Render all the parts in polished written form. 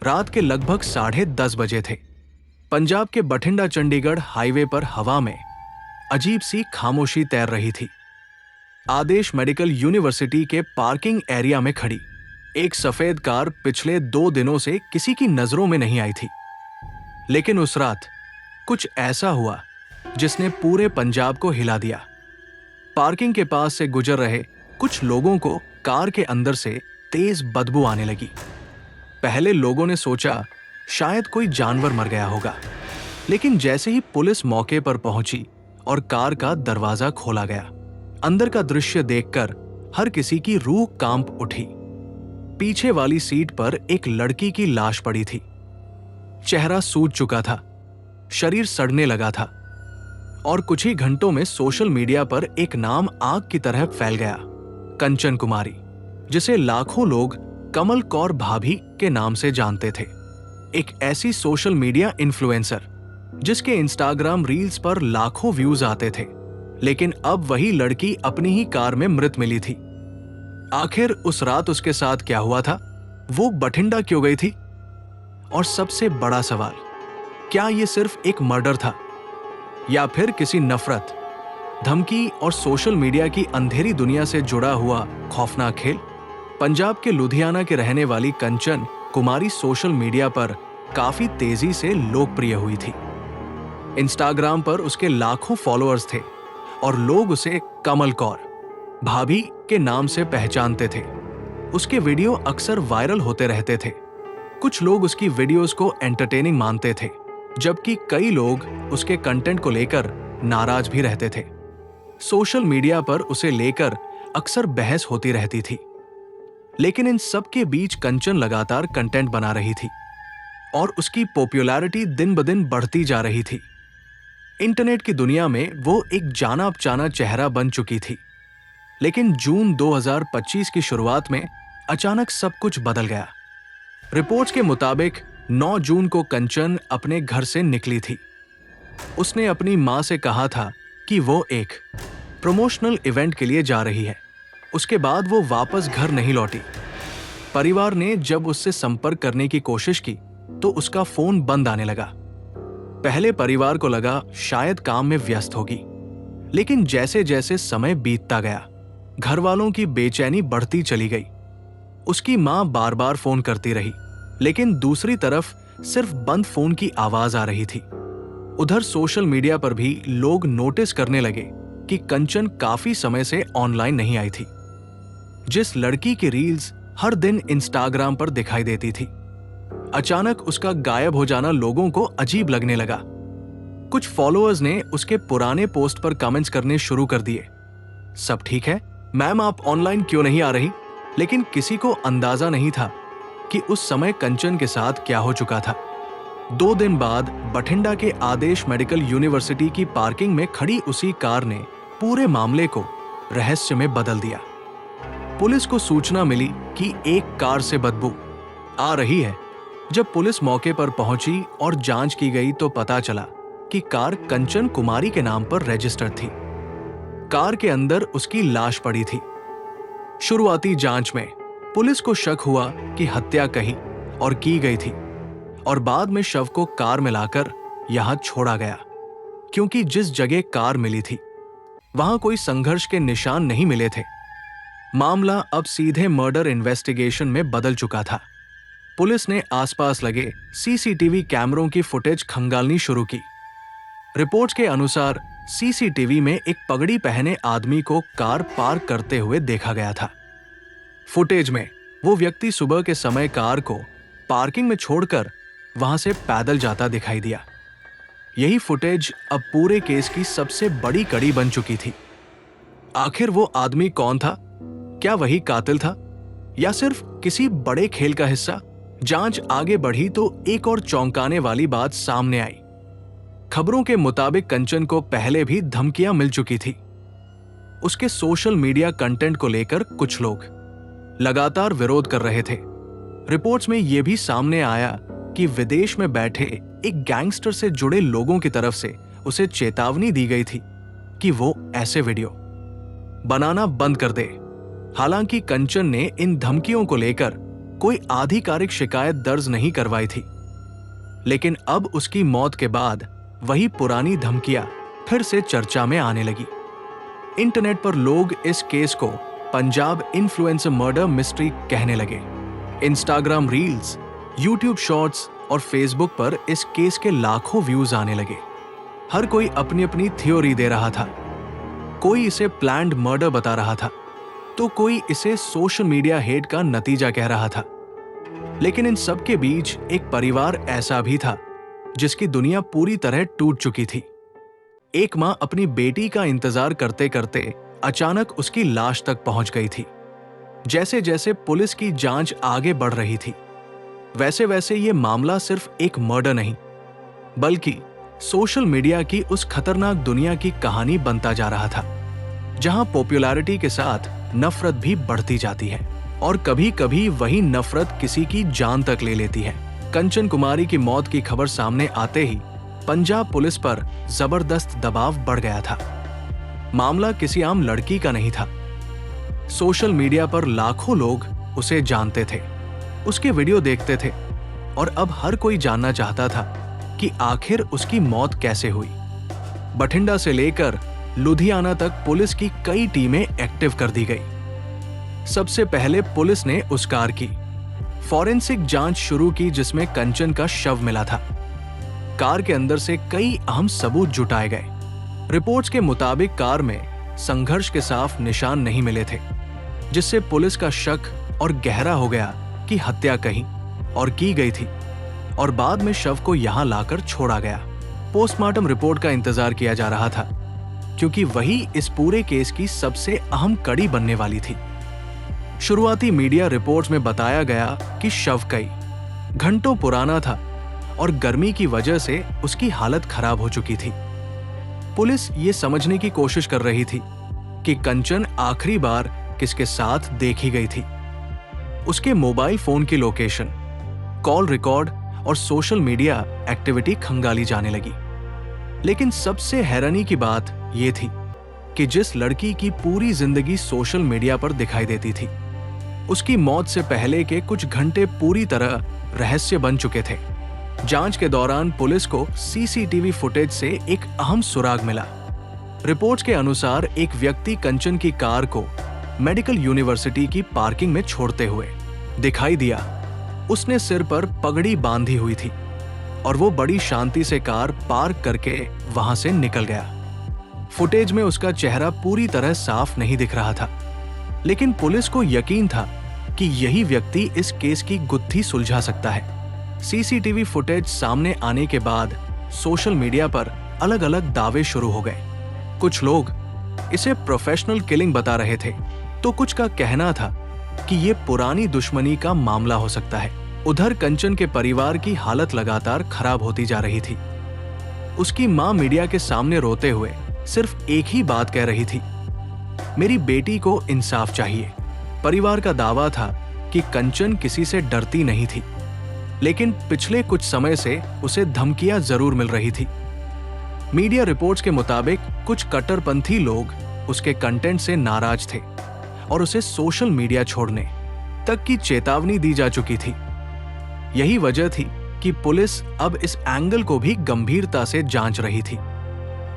रात के लगभग 10:30 बजे थे। पंजाब के बठिंडा चंडीगढ़ हाईवे पर हवा में अजीब सी खामोशी तैर रही थी। आदेश मेडिकल यूनिवर्सिटी के पार्किंग एरिया में खड़ी एक सफेद कार पिछले 2 दिनों से किसी की नजरों में नहीं आई थी, लेकिन उस रात कुछ ऐसा हुआ जिसने पूरे पंजाब को हिला दिया। पार्किंग के पास से गुजर रहे कुछ लोगों को कार के अंदर से तेज बदबू आने लगी। पहले लोगों ने सोचा शायद कोई जानवर मर गया होगा, लेकिन जैसे ही पुलिस मौके पर पहुंची और कार का दरवाजा खोला गया, अंदर का दृश्य देखकर हर किसी की रूह कांप उठी। पीछे वाली सीट पर एक लड़की की लाश पड़ी थी। चेहरा सूज चुका था, शरीर सड़ने लगा था और कुछ ही घंटों में सोशल मीडिया पर एक नाम आग की तरह फैल गया, कंचन कुमारी, जिसे लाखों लोग कमल कौर भाभी के नाम से जानते थे। एक ऐसी सोशल मीडिया इन्फ्लुएंसर जिसके इंस्टाग्राम रील्स पर लाखों व्यूज आते थे, लेकिन अब वही लड़की अपनी ही कार में मृत मिली थी। आखिर उस रात उसके साथ क्या हुआ था? वो बठिंडा क्यों गई थी? और सबसे बड़ा सवाल, क्या ये सिर्फ एक मर्डर था या फिर किसी नफरत, धमकी और सोशल मीडिया की अंधेरी दुनिया से जुड़ा हुआ खौफनाक खेल? पंजाब के लुधियाना के रहने वाली कंचन कुमारी सोशल मीडिया पर काफी तेजी से लोकप्रिय हुई थी। इंस्टाग्राम पर उसके लाखों फॉलोअर्स थे और लोग उसे कमल कौर भाभी के नाम से पहचानते थे। उसके वीडियो अक्सर वायरल होते रहते थे। कुछ लोग उसकी वीडियोस को एंटरटेनिंग मानते थे, जबकि कई लोग उसके कंटेंट को लेकर नाराज भी रहते थे। सोशल मीडिया पर उसे लेकर अक्सर बहस होती रहती थी, लेकिन इन सब के बीच कंचन लगातार कंटेंट बना रही थी और उसकी पॉपुलैरिटी दिन ब दिन बढ़ती जा रही थी। इंटरनेट की दुनिया में वो एक जाना पहचाना चेहरा बन चुकी थी। लेकिन जून 2025 की शुरुआत में अचानक सब कुछ बदल गया। रिपोर्ट्स के मुताबिक 9 जून को कंचन अपने घर से निकली थी। उसने अपनी मां से कहा था कि वो एक प्रमोशनल इवेंट के लिए जा रही है। उसके बाद वो वापस घर नहीं लौटी। परिवार ने जब उससे संपर्क करने की कोशिश की तो उसका फोन बंद आने लगा। पहले परिवार को लगा शायद काम में व्यस्त होगी, लेकिन जैसे जैसे समय बीतता गया, घर वालों की बेचैनी बढ़ती चली गई। उसकी मां बार बार फोन करती रही, लेकिन दूसरी तरफ सिर्फ बंद फोन की आवाज आ रही थी। उधर सोशल मीडिया पर भी लोग नोटिस करने लगे कि कंचन काफी समय से ऑनलाइन नहीं आई थी। जिस लड़की की रील्स हर दिन इंस्टाग्राम पर दिखाई देती थी, अचानक उसका गायब हो जाना लोगों को अजीब लगने लगा। कुछ फॉलोअर्स ने उसके पुराने पोस्ट पर कमेंट्स करने शुरू कर दिए। सब ठीक है मैम, आप ऑनलाइन क्यों नहीं आ रही? लेकिन किसी को अंदाजा नहीं था कि उस समय कंचन के साथ क्या हो चुका था। 2 दिन बाद बठिंडा के आदेश मेडिकल यूनिवर्सिटी की पार्किंग में खड़ी उसी कार ने पूरे मामले को रहस्य में बदल दिया। पुलिस को सूचना मिली कि एक कार से बदबू आ रही है। जब पुलिस मौके पर पहुंची और जांच की गई तो पता चला कि कार कंचन कुमारी के नाम पर रजिस्टर्ड थी। कार के अंदर उसकी लाश पड़ी थी। शुरुआती जांच में पुलिस को शक हुआ कि हत्या कही और की गई थी और बाद में शव को कार में लाकर यहां छोड़ा गया, क्योंकि जिस जगह कार मिली थी वहां कोई संघर्ष के निशान नहीं मिले थे। मामला अब सीधे मर्डर इन्वेस्टिगेशन में बदल चुका था। पुलिस ने आसपास लगे सीसीटीवी कैमरों की फुटेज खंगालनी शुरू की। रिपोर्ट्स के अनुसार सीसीटीवी में एक पगड़ी पहने आदमी को कार पार्क करते हुए देखा गया था। फुटेज में वो व्यक्ति सुबह के समय कार को पार्किंग में छोड़कर वहां से पैदल जाता दिखाई दिया। यही फुटेज अब पूरे केस की सबसे बड़ी कड़ी बन चुकी थी। आखिर वो आदमी कौन था? क्या वही कातिल था या सिर्फ किसी बड़े खेल का हिस्सा? जांच आगे बढ़ी तो एक और चौंकाने वाली बात सामने आई। खबरों के मुताबिक कंचन को पहले भी धमकियां मिल चुकी थी। उसके सोशल मीडिया कंटेंट को लेकर कुछ लोग लगातार विरोध कर रहे थे। रिपोर्ट्स में यह भी सामने आया कि विदेश में बैठे एक गैंगस्टर से जुड़े लोगों की तरफ से उसे चेतावनी दी गई थी कि वो ऐसे वीडियो बनाना बंद कर दे। हालांकि कंचन ने इन धमकियों को लेकर कोई आधिकारिक शिकायत दर्ज नहीं करवाई थी। लेकिन अब उसकी मौत के बाद वही पुरानी धमकियां फिर से चर्चा में आने लगी। इंटरनेट पर लोग इस केस को पंजाब इन्फ्लुएंसर मर्डर मिस्ट्री कहने लगे। इंस्टाग्राम रील्स, यूट्यूब शॉर्ट्स और फेसबुक पर इस केस के लाखों व्यूज आने लगे। हर कोई अपनी अपनी थ्योरी दे रहा था। कोई इसे प्लान्ड मर्डर बता रहा था, तो कोई इसे सोशल मीडिया हेट का नतीजा कह रहा था। लेकिन इन सब के बीच एक परिवार ऐसा भी था जिसकी दुनिया पूरी तरह टूट चुकी थी। एक मां अपनी बेटी का इंतजार करते करते अचानक उसकी लाश तक पहुंच गई थी। जैसे जैसे पुलिस की जांच आगे बढ़ रही थी, वैसे वैसे ये मामला सिर्फ एक मर्डर नहीं, बल्कि सोशल मीडिया की उस खतरनाक दुनिया की कहानी बनता जा रहा था, जहां पॉपुलैरिटी के साथ नफरत भी बढ़ती जाती है और कभी कभी वही नफरत किसी की जान तक ले लेती है। कंचन कुमारी की मौत की खबर सामने आते ही पंजाब पुलिस पर जबरदस्त दबाव बढ़ गया था। मामला किसी आम लड़की का नहीं था। सोशल मीडिया पर लाखों लोग उसे जानते थे, उसके वीडियो देखते थे और अब हर कोई जानना चाहता था कि आखिर उसकी मौत कैसे हुई। बठिंडा से लेकर लुधियाना तक पुलिस की कई टीमें एक्टिव कर दी गई। सबसे पहले पुलिस ने उस कार की फॉरेंसिक जांच शुरू की जिसमें कंचन का शव मिला था। कार के अंदर से कई अहम सबूत जुटाए गए। रिपोर्ट्स के मुताबिक कार में संघर्ष के साफ निशान नहीं मिले थे, जिससे पुलिस का शक और गहरा हो गया कि हत्या कहीं और की गई थी और बाद में शव को यहां लाकर छोड़ा गया। पोस्टमार्टम रिपोर्ट का इंतजार किया जा रहा था, क्योंकि वही इस पूरे केस की सबसे अहम कड़ी बनने वाली थी। शुरुआती मीडिया रिपोर्ट्स में बताया गया कि शव कई घंटों पुराना था और गर्मी की वजह से उसकी हालत खराब हो चुकी थी। पुलिस ये समझने की कोशिश कर रही थी कि कंचन आखिरी बार किसके साथ देखी गई थी। उसके मोबाइल फोन की लोकेशन, कॉल रिकॉर्ड और सोशल मीडिया एक्टिविटी खंगाली जाने लगी। लेकिन सबसे हैरानी की बात यह थी कि जिस लड़की की पूरी जिंदगी सोशल मीडिया पर दिखाई देती थी, उसकी मौत से पहले के कुछ घंटे पूरी तरह रहस्य बन चुके थे। जांच के दौरान पुलिस को सीसीटीवी फुटेज से एक अहम सुराग मिला। रिपोर्ट्स के अनुसार एक व्यक्ति कंचन की कार को मेडिकल यूनिवर्सिटी की पार्किंग में छोड़ते हुए दिखाई दिया। उसने सिर पर पगड़ी बांधी हुई थी और वो बड़ी शांति से कार पार्क करके वहां से निकल गया। फुटेज में उसका चेहरा पूरी तरह साफ नहीं दिख रहा था, लेकिन पुलिस को यकीन था कि यही व्यक्ति इस केस की गुत्थी सुलझा सकता है। सीसीटीवी फुटेज सामने आने के बाद सोशल मीडिया पर अलग अलग दावे शुरू हो गए। कुछ लोग इसे प्रोफेशनल किलिंग बता रहे थे, तो कुछ का कहना था कि ये पुरानी दुश्मनी का मामला हो सकता है। उधर कंचन के परिवार की हालत लगातार खराब होती जा रही थी। उसकी मां मीडिया के सामने रोते हुए सिर्फ एक ही बात कह रही थी, मेरी बेटी को इंसाफ चाहिए। परिवार का दावा था कि कंचन किसी से डरती नहीं थी, लेकिन पिछले कुछ समय से उसे धमकियां जरूर मिल रही थी। मीडिया रिपोर्ट्स के मुताबिक कुछ कट्टरपंथी लोग उसके कंटेंट से नाराज थे और उसे सोशल मीडिया छोड़ने तक की चेतावनी दी जा चुकी थी। यही वजह थी कि पुलिस अब इस एंगल को भी गंभीरता से जांच रही थी।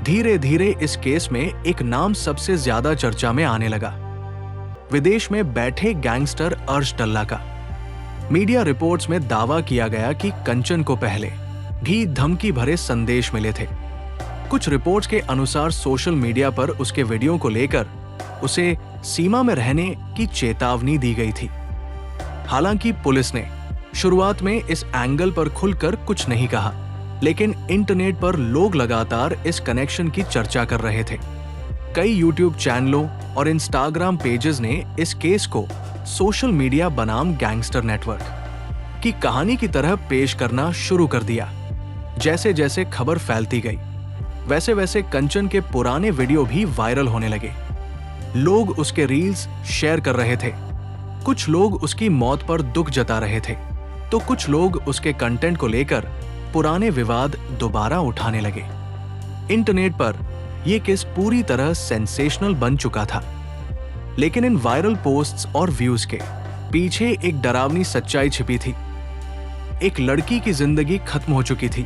धीरे धीरे इस केस में एक नाम सबसे ज्यादा चर्चा में आने लगा, विदेश में बैठे गैंगस्टर अर्श डल्ला का। मीडिया रिपोर्ट्स में दावा किया गया कि कंचन को पहले भी धमकी भरे संदेश मिले थे। कुछ रिपोर्ट्स के अनुसार सोशल मीडिया पर उसके वीडियो को लेकर उसे सीमा में रहने की चेतावनी दी गई थी। हालांकि पुलिस ने शुरुआत में इस एंगल पर खुलकर कुछ नहीं कहा, लेकिन इंटरनेट पर लोग लगातार इस कनेक्शन की चर्चा कर रहे थे। कई यूट्यूब चैनलों और इंस्टाग्राम पेजेस ने इस केस को सोशल मीडिया बनाम गैंगस्टर नेटवर्क की कहानी की तरह पेश करना शुरू कर दिया। जैसे जैसे खबर फैलती गई, वैसे वैसे कंचन के पुराने वीडियो भी वायरल होने लगे। लोग उसके रील्स शेयर कर रहे थे। कुछ लोग उसकी मौत पर दुख जता रहे थे, तो कुछ लोग उसके कंटेंट को लेकर पुराने विवाद दोबारा उठाने लगे। इंटरनेट पर यह केस पूरी तरह सेंसेशनल बन चुका था, लेकिन इन वायरल पोस्ट्स और व्यूज के पीछे एक डरावनी सच्चाई छिपी थी। एक लड़की की जिंदगी खत्म हो चुकी थी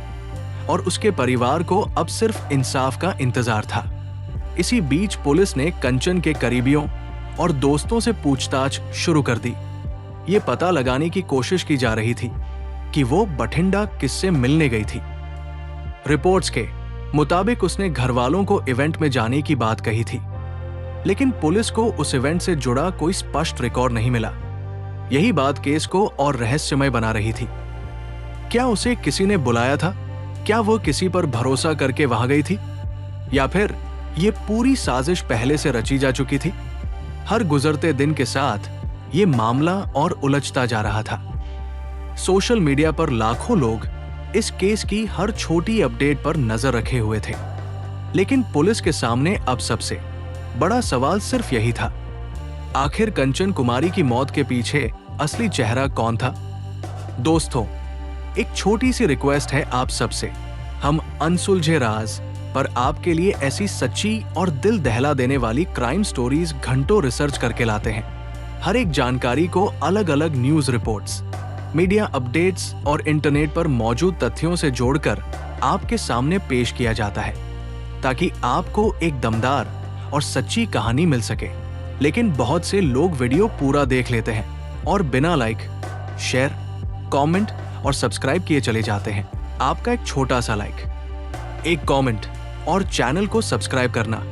और उसके परिवार को अब सिर्फ इंसाफ का इंतजार था। इसी बीच पुलिस ने कंचन के करीबियों और दोस्तों से पूछताछ शुरू कर दी। ये पता लगाने की कोशिश की जा रही थी कि वो बठिंडा किससे मिलने गई थी। रिपोर्ट्स के मुताबिक उसने घरवालों को इवेंट में जाने की बात कही थी, लेकिन पुलिस को उस इवेंट से जुड़ा कोई स्पष्ट रिकॉर्ड नहीं मिला। यही बात केस को और रहस्यमय बना रही थी। क्या उसे किसी ने बुलाया था? क्या वो किसी पर भरोसा करके वहां गई थी? या फिर ये पूरी साजिश पहले से रची जा चुकी थी? हर गुजरते दिन के साथ ये मामला और उलझता जा रहा था। सोशल मीडिया पर लाखों लोग इस केस की हर छोटी अपडेट पर नजर रखे हुए थे, लेकिन पुलिस के सामने अब सबसे बड़ा सवाल सिर्फ यही था, आखिर कंचन कुमारी की मौत के पीछे असली चेहरा कौन था? दोस्तों, एक छोटी सी रिक्वेस्ट है आप सबसे। हम अनसुलझे राज पर आपके लिए ऐसी सच्ची और दिल दहला देने वाली क्राइम स्टोरीज घंटों रिसर्च करके लाते हैं। हर एक जानकारी को अलग अलग न्यूज रिपोर्ट्स, मीडिया अपडेट्स और इंटरनेट पर मौजूद तथ्यों से जोड़कर आपके सामने पेश किया जाता है, ताकि आपको एक दमदार और सच्ची कहानी मिल सके। लेकिन बहुत से लोग वीडियो पूरा देख लेते हैं और बिना लाइक, शेयर, कमेंट और सब्सक्राइब किए चले जाते हैं। आपका एक छोटा सा लाइक, एक कमेंट और चैनल को सब्सक्राइब करना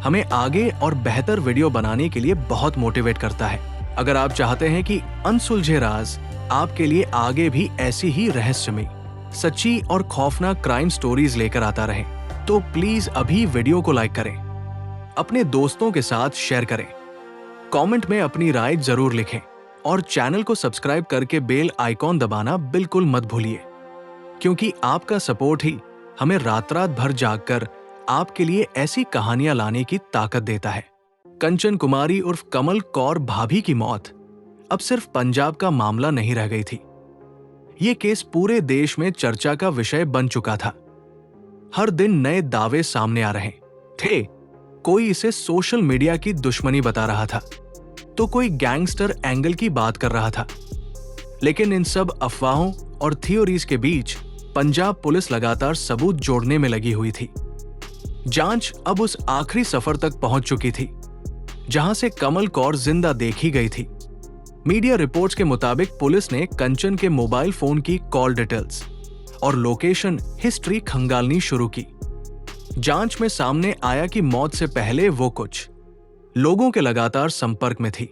हमें आगे और बेहतर वीडियो बनाने के लिए बहुत मोटिवेट करता है। अगर आप चाहते हैं कि अनसुलझे राज आपके लिए आगे भी ऐसी ही रहस्यमयी, सच्ची और खौफनाक क्राइम स्टोरीज लेकर आता रहे, तो प्लीज अभी वीडियो को लाइक करें, अपने दोस्तों के साथ शेयर करें, कमेंट में अपनी राय जरूर लिखें और चैनल को सब्सक्राइब करके बेल आइकॉन दबाना बिल्कुल मत भूलिए, क्योंकि आपका सपोर्ट ही हमें रात रात भर जागकर आपके लिए ऐसी कहानियां लाने की ताकत देता है। कंचन कुमारी उर्फ कमल कौर भाभी की मौत अब सिर्फ पंजाब का मामला नहीं रह गई थी। ये केस पूरे देश में चर्चा का विषय बन चुका था। हर दिन नए दावे सामने आ रहे थे। कोई इसे सोशल मीडिया की दुश्मनी बता रहा था, तो कोई गैंगस्टर एंगल की बात कर रहा था। लेकिन इन सब अफवाहों और थियोरीज के बीच पंजाब पुलिस लगातार सबूत जोड़ने में लगी हुई थी। जांच अब उस आखिरी सफर तक पहुंच चुकी थी जहां से कमल कौर जिंदा देखी गई थी। मीडिया रिपोर्ट्स के मुताबिक पुलिस ने कंचन के मोबाइल फोन की कॉल डिटेल्स और लोकेशन हिस्ट्री खंगालनी शुरू की। जांच में सामने आया कि मौत से पहले वो कुछ लोगों के लगातार संपर्क में थी।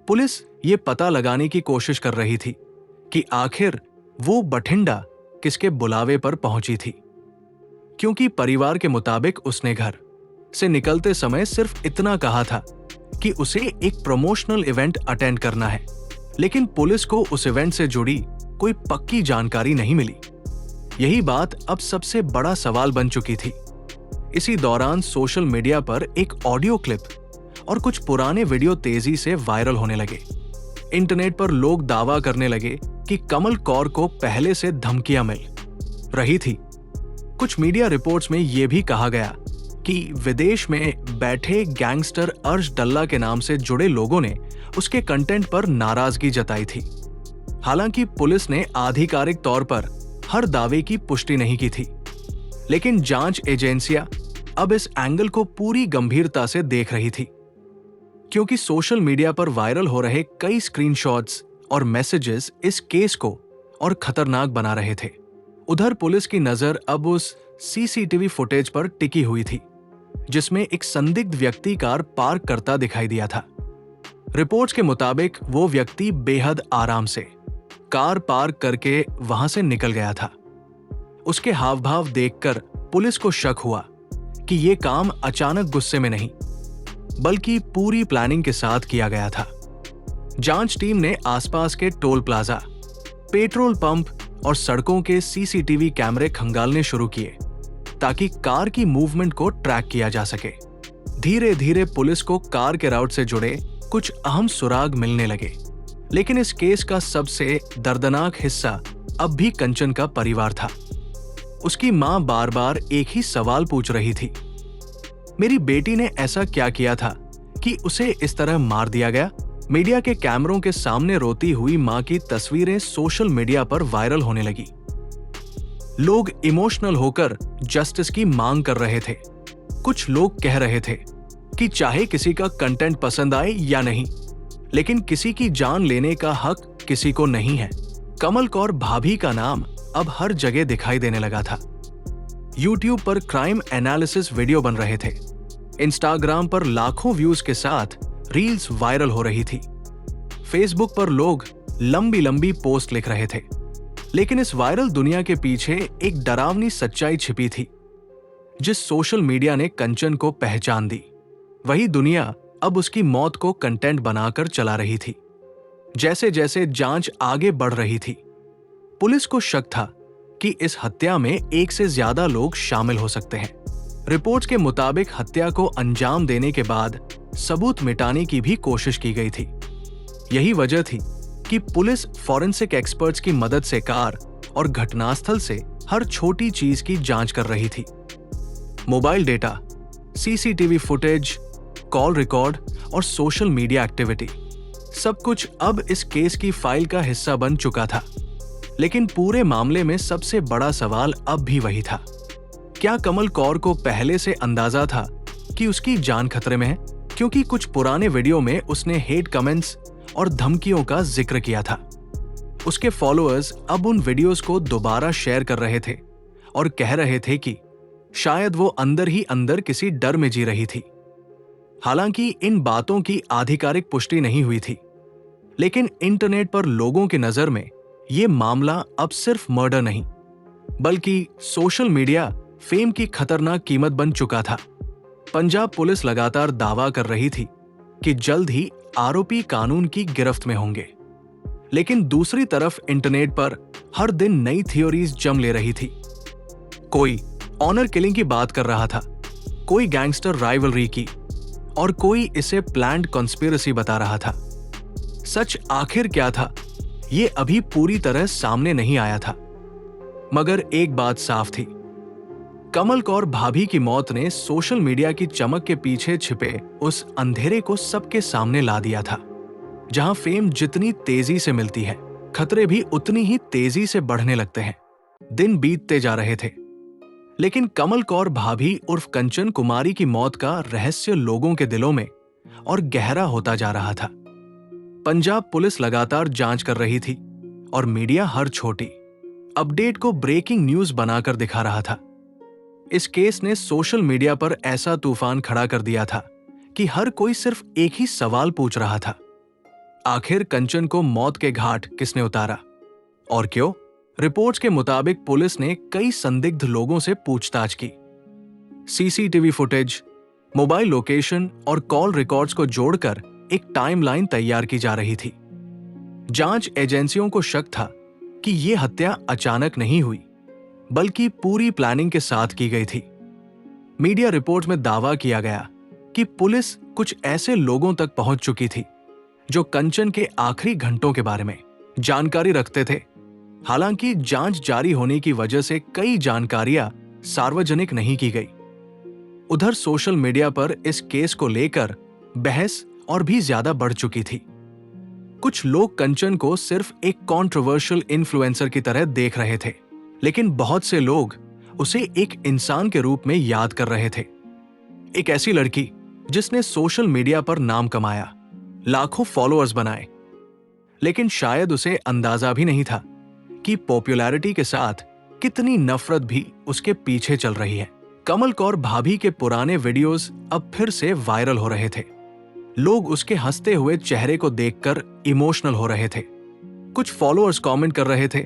पुलिस ये पता लगाने की कोशिश कर रही थी कि आखिर वो बठिंडा किसके बुलावे पर पहुंची थी, क्योंकि परिवार के मुताबिक उसने घर से निकलते समय सिर्फ इतना कहा था कि उसे एक प्रमोशनल इवेंट अटेंड करना है, लेकिन पुलिस को उस इवेंट से जुड़ी कोई पक्की जानकारी नहीं मिली। यही बात अब सबसे बड़ा सवाल बन चुकी थी। इसी दौरान सोशल मीडिया पर एक ऑडियो क्लिप और कुछ पुराने वीडियो तेजी से वायरल होने लगे। इंटरनेट पर लोग दावा करने लगे कि कमल कौर को पहले से धमकियां मिल रही थी। कुछ मीडिया रिपोर्ट्स में यह भी कहा गया कि विदेश में बैठे गैंगस्टर अर्श डल्ला के नाम से जुड़े लोगों ने उसके कंटेंट पर नाराजगी जताई थी। हालांकि पुलिस ने आधिकारिक तौर पर हर दावे की पुष्टि नहीं की थी, लेकिन जांच एजेंसियां अब इस एंगल को पूरी गंभीरता से देख रही थी, क्योंकि सोशल मीडिया पर वायरल हो रहे कई स्क्रीनशॉट्स और मैसेजेस इस केस को और खतरनाक बना रहे थे। उधर पुलिस की नजर अब उस सीसीटीवी फुटेज पर टिकी हुई थी जिसमें एक संदिग्ध व्यक्ति कार पार्क करता दिखाई दिया था। रिपोर्ट्स के मुताबिक वो व्यक्ति बेहद आराम से कार पार्क करके वहां से निकल गया था। उसके हाव भाव देखकर पुलिस को शक हुआ कि ये काम अचानक गुस्से में नहीं, बल्कि पूरी प्लानिंग के साथ किया गया था। जांच टीम ने आसपास के टोल प्लाजा, पेट्रोल पंप और सड़कों के सीसीटीवी कैमरे खंगालने शुरू किए ताकि कार की मूवमेंट को ट्रैक किया जा सके। धीरे धीरे पुलिस को कार के राउट से जुड़े कुछ अहम सुराग मिलने लगे, लेकिन इस केस का सबसे दर्दनाक हिस्सा अब भी कंचन का परिवार था। उसकी मां बार बार एक ही सवाल पूछ रही थी, मेरी बेटी ने ऐसा क्या किया था कि उसे इस तरह मार दिया गया? मीडिया के कैमरों के सामने रोती हुई मां की तस्वीरें सोशल मीडिया पर वायरल होने लगी। लोग इमोशनल होकर जस्टिस की मांग कर रहे थे। कुछ लोग कह रहे थे कि चाहे किसी का कंटेंट पसंद आए या नहीं, लेकिन किसी की जान लेने का हक किसी को नहीं है। कमल कौर भाभी का नाम अब हर जगह दिखाई देने लगा था। यूट्यूब पर क्राइम एनालिसिस वीडियो बन रहे थे। इंस्टाग्राम पर लाखों व्यूज के साथ रील्स वायरल हो रही थी। फेसबुक पर लोग लंबी लंबी पोस्ट लिख रहे थे। लेकिन इस वायरल दुनिया के पीछे एक डरावनी सच्चाई छिपी थी। जिस सोशल मीडिया ने कंचन को पहचान दी, वही दुनिया अब उसकी मौत को कंटेंट बनाकर चला रही थी। जैसे जैसे जांच आगे बढ़ रही थी, पुलिस को शक था कि इस हत्या में एक से ज्यादा लोग शामिल हो सकते हैं। रिपोर्ट्स के मुताबिक हत्या को अंजाम देने के बाद सबूत मिटाने की भी कोशिश की गई थी। यही वजह थी कि पुलिस फॉरेंसिक एक्सपर्ट्स की मदद से कार और घटनास्थल से हर छोटी चीज की जांच कर रही थी। Mobile data, CCTV footage, call record और सोशल मीडिया एक्टिविटी, सब कुछ अब इस केस की फाइल का हिस्सा बन चुका था। लेकिन पूरे मामले में सबसे बड़ा सवाल अब भी वही था। क्या कमल कौर को पहले से अंदाजा था कि उसकी जान खतरे में है? क्योंकि कुछ पुराने वीडियो में उसने हेट कमेंट्स और धमकियों का जिक्र किया था। उसके फॉलोअर्स अब उन वीडियोस को दोबारा शेयर कर रहे थे और कह रहे थे कि शायद वो अंदर ही अंदर किसी डर में जी रही थी। हालांकि इन बातों की आधिकारिक पुष्टि नहीं हुई थी, लेकिन इंटरनेट पर लोगों की नजर में ये मामला अब सिर्फ मर्डर नहीं, बल्कि सोशल मीडिया फेम की खतरनाक कीमत बन चुका था। पंजाब पुलिस लगातार दावा कर रही थी कि जल्द ही आरोपी कानून की गिरफ्त में होंगे, लेकिन दूसरी तरफ इंटरनेट पर हर दिन नई थ्योरीज जम ले रही थी। कोई ऑनर किलिंग की बात कर रहा था, कोई गैंगस्टर राइवलरी की, और कोई इसे प्लान्ड कॉन्स्पिरेसी बता रहा था। सच आखिर क्या था, ये अभी पूरी तरह सामने नहीं आया था। मगर एक बात साफ थी, कमल कौर भाभी की मौत ने सोशल मीडिया की चमक के पीछे छिपे उस अंधेरे को सबके सामने ला दिया था। जहां फेम जितनी तेजी से मिलती है, खतरे भी उतनी ही तेजी से बढ़ने लगते हैं। दिन बीतते जा रहे थे, लेकिन कमल कौर भाभी उर्फ कंचन कुमारी की मौत का रहस्य लोगों के दिलों में और गहरा होता जा रहा था। पंजाब पुलिस लगातार जांच कर रही थी और मीडिया हर छोटी अपडेट को ब्रेकिंग न्यूज बनाकर दिखा रहा था। इस केस ने सोशल मीडिया पर ऐसा तूफान खड़ा कर दिया था कि हर कोई सिर्फ एक ही सवाल पूछ रहा था, आखिर कंचन को मौत के घाट किसने उतारा और क्यों? रिपोर्ट्स के मुताबिक पुलिस ने कई संदिग्ध लोगों से पूछताछ की। सीसीटीवी फुटेज, मोबाइल लोकेशन और कॉल रिकॉर्ड्स को जोड़कर एक टाइमलाइन तैयार की जा रही थी। जांच एजेंसियों को शक था कि यह हत्या अचानक नहीं हुई, बल्कि पूरी प्लानिंग के साथ की गई थी। मीडिया रिपोर्ट में दावा किया गया कि पुलिस कुछ ऐसे लोगों तक पहुंच चुकी थी जो कंचन के आखिरी घंटों के बारे में जानकारी रखते थे। हालांकि जांच जारी होने की वजह से कई जानकारियां सार्वजनिक नहीं की गई। उधर सोशल मीडिया पर इस केस को लेकर बहस और भी ज्यादा बढ़ चुकी थी। कुछ लोग कंचन को सिर्फ एक कंट्रोवर्शियल इन्फ्लुएंसर की तरह देख रहे थे, लेकिन बहुत से लोग उसे एक इंसान के रूप में याद कर रहे थे। एक ऐसी लड़की जिसने सोशल मीडिया पर नाम कमाया, लाखों फॉलोअर्स बनाए, लेकिन शायद उसे अंदाजा भी नहीं था कि पॉपुलैरिटी के साथ कितनी नफरत भी उसके पीछे चल रही है। कमल कौर भाभी के पुराने वीडियोस अब फिर से वायरल हो रहे थे। लोग उसके हंसते हुए चेहरे को देखकर इमोशनल हो रहे थे। कुछ फॉलोअर्स कमेंट कर रहे थे,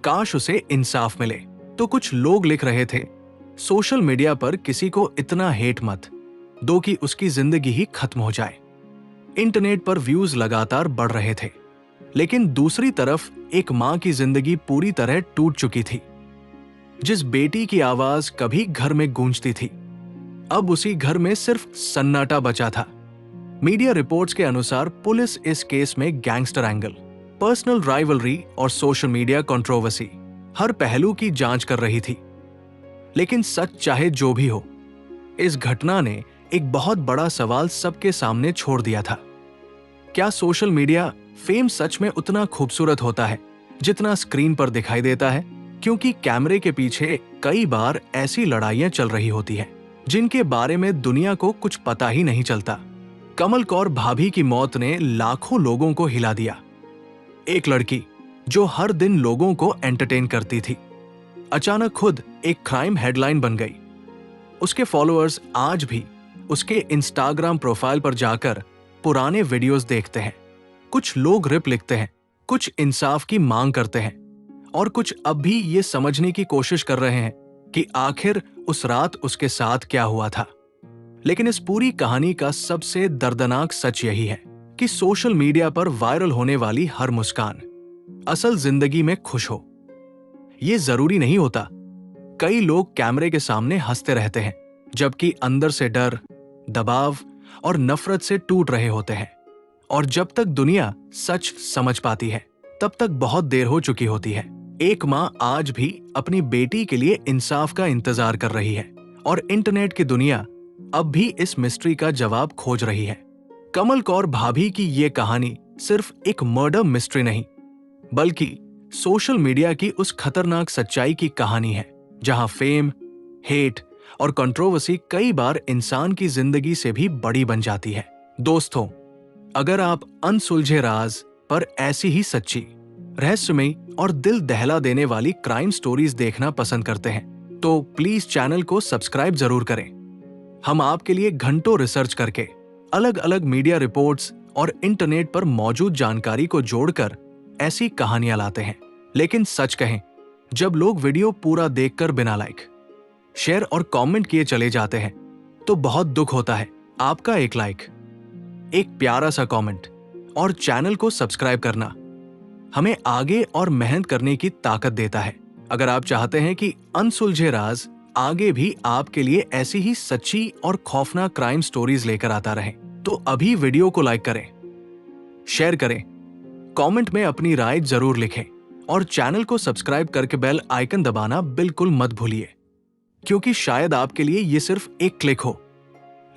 काश उसे इंसाफ मिले, तो कुछ लोग लिख रहे थे, सोशल मीडिया पर किसी को इतना हेट मत दो कि उसकी जिंदगी ही खत्म हो जाए। इंटरनेट पर व्यूज लगातार बढ़ रहे थे, लेकिन दूसरी तरफ एक मां की जिंदगी पूरी तरह टूट चुकी थी। जिस बेटी की आवाज कभी घर में गूंजती थी, अब उसी घर में सिर्फ सन्नाटा बचा था। मीडिया रिपोर्ट्स के अनुसार पुलिस इस केस में गैंगस्टर एंगल, पर्सनल राइवलरी और सोशल मीडिया कंट्रोवर्सी हर पहलू की जांच कर रही थी। लेकिन सच चाहे जो भी हो, इस घटना ने एक बहुत बड़ा सवाल सबके सामने छोड़ दिया था। क्या सोशल मीडिया फेम सच में उतना खूबसूरत होता है जितना स्क्रीन पर दिखाई देता है? क्योंकि कैमरे के पीछे कई बार ऐसी लड़ाइयां चल रही होती हैं जिनके बारे में दुनिया को कुछ पता ही नहीं चलता। कमल कौर भाभी की मौत ने लाखों लोगों को हिला दिया। एक लड़की जो हर दिन लोगों को एंटरटेन करती थी, अचानक खुद एक क्राइम हेडलाइन बन गई। उसके फॉलोअर्स आज भी उसके इंस्टाग्राम प्रोफाइल पर जाकर पुराने वीडियोस देखते हैं। कुछ लोग रिप लिखते हैं, कुछ इंसाफ की मांग करते हैं और कुछ अब भी ये समझने की कोशिश कर रहे हैं कि आखिर उस रात उसके साथ क्या हुआ था। लेकिन इस पूरी कहानी का सबसे दर्दनाक सच यही है कि सोशल मीडिया पर वायरल होने वाली हर मुस्कान असल जिंदगी में खुश हो, ये जरूरी नहीं होता। कई लोग कैमरे के सामने हंसते रहते हैं जबकि अंदर से डर, दबाव और नफरत से टूट रहे होते हैं। और जब तक दुनिया सच समझ पाती है तब तक बहुत देर हो चुकी होती है। एक माँ आज भी अपनी बेटी के लिए इंसाफ का इंतजार कर रही है और इंटरनेट की दुनिया अब भी इस मिस्ट्री का जवाब खोज रही है। कमल कौर भाभी की ये कहानी सिर्फ एक मर्डर मिस्ट्री नहीं, बल्कि सोशल मीडिया की उस खतरनाक सच्चाई की कहानी है जहां फेम, हेट और कंट्रोवर्सी कई बार इंसान की जिंदगी से भी बड़ी बन जाती है। दोस्तों, अगर आप अनसुलझे राज पर ऐसी ही सच्ची, रहस्यमयी और दिल दहला देने वाली क्राइम स्टोरीज देखना पसंद करते हैं तो प्लीज चैनल को सब्सक्राइब जरूर करें। हम आपके लिए घंटों रिसर्च करके अलग अलग मीडिया रिपोर्ट्स और इंटरनेट पर मौजूद जानकारी को जोड़कर ऐसी कहानियां लाते हैं। लेकिन सच कहें, जब लोग वीडियो पूरा देखकर बिना लाइक, शेयर और कमेंट किए चले जाते हैं तो बहुत दुख होता है। आपका एक लाइक, एक प्यारा सा कमेंट और चैनल को सब्सक्राइब करना हमें आगे और मेहनत करने की ताकत देता है। अगर आप चाहते हैं कि अनसुलझे राज आगे भी आपके लिए ऐसी ही सच्ची और खौफनाक क्राइम स्टोरीज लेकर आता रहे तो अभी वीडियो को लाइक करें, शेयर करें, कमेंट में अपनी राय जरूर लिखें और चैनल को सब्सक्राइब करके बेल आइकन दबाना बिल्कुल मत भूलिए। क्योंकि शायद आपके लिए ये सिर्फ एक क्लिक हो,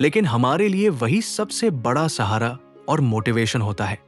लेकिन हमारे लिए वही सबसे बड़ा सहारा और मोटिवेशन होता है।